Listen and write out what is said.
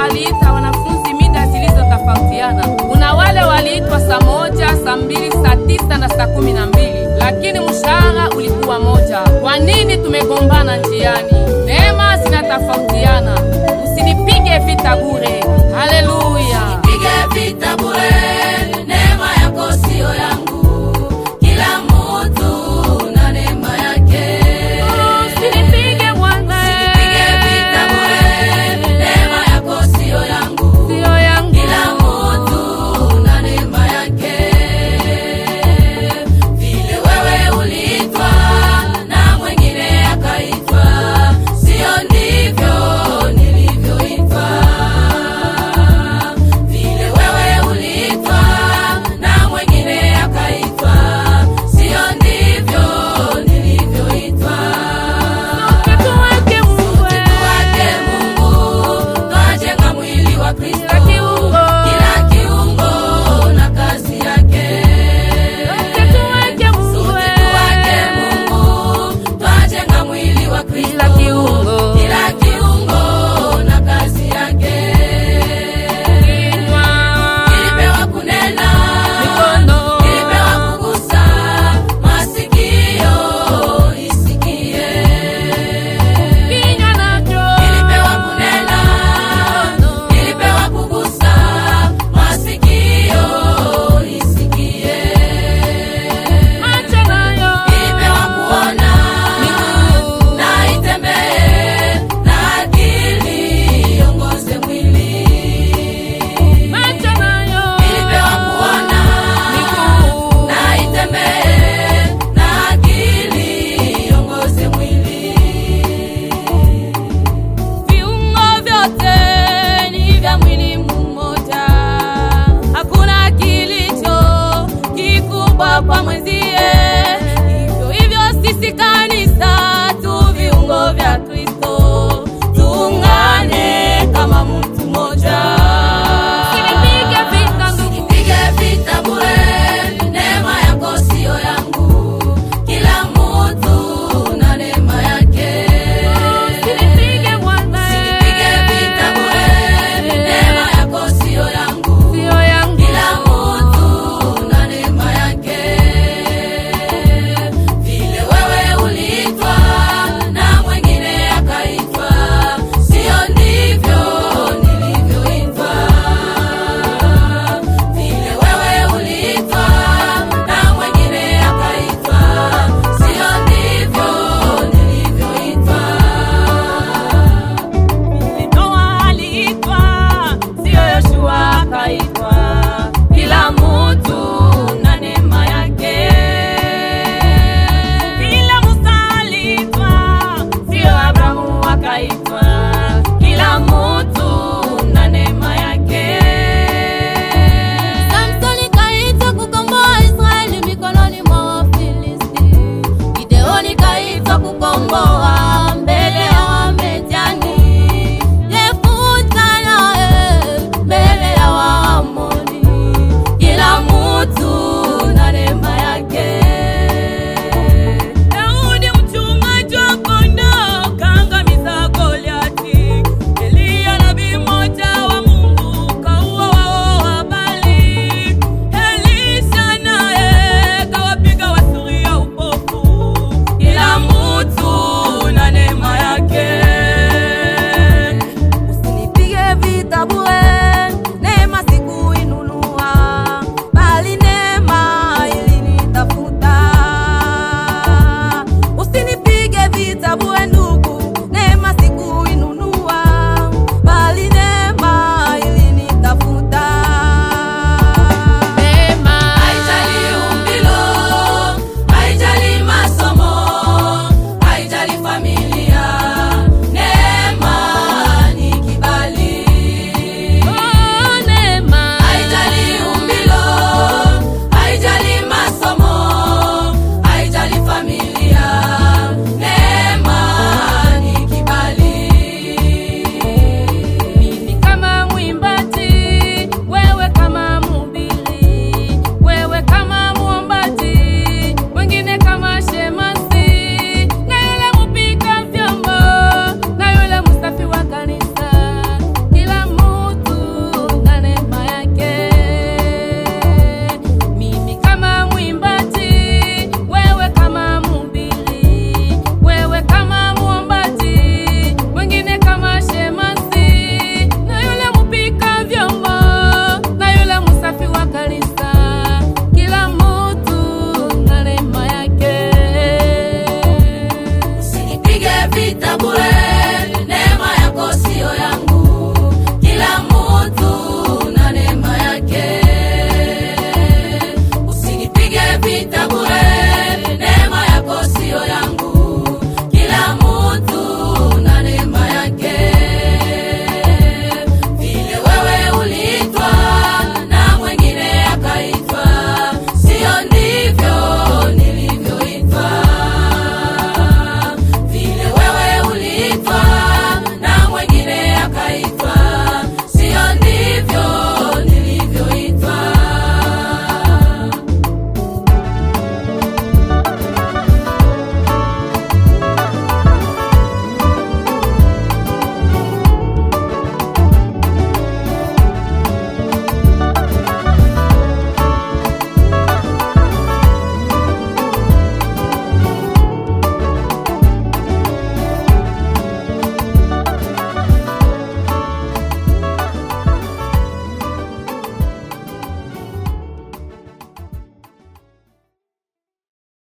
waliita wanafunzi mida zilizotofautiana. Kuna wale waliitwa saa 1, saa 2, saa 9 na saa 12, lakini mshahara ulikuwa moja. Kwa nini tumegombana njiani? Neema zinatofautiana. Usinipige vita bure. Haleluya. Usinipige vita bure. Neema yako sio yangu. Kila mtu na neema yake. Usinipige Bwana. Usinipige vita bure. Neema yako sio yangu. Sio yangu. Kila mtu na neema yake. Vile wewe uliitwa na mwingine akaitwa, sio ndivyo nilivyoitwa. Vile wewe uliitwa na mwingine akaitwa, sio ndivyo nilivyoitwa. Tuweke Mungu, Tuweke Mungu, twajenga mwili wa Kristo. Kila kiungo na kazi yake. tuweke Mungu, Tuweke Mungu, twajenga mwili wa Kristo. kila kiungo. Kila kiungo na kazi yake. Kinywa, Kilipewa kunena, mikono, kilipewa kugusa, masikio isikie. kinywa nacho, Kilipewa kunena, kilipewa kugusa, masikio isikie. macho nayo, Kilipewa kuona, miguu, na itembee, na akili iongoze mwili. macho nayo, Kilipewa kuona, miguu, na itembee, na akili iongoze mwili. viungo vyote ni vya mwili mmoja. Hakuna kilicho kikubwa kwa mwenzi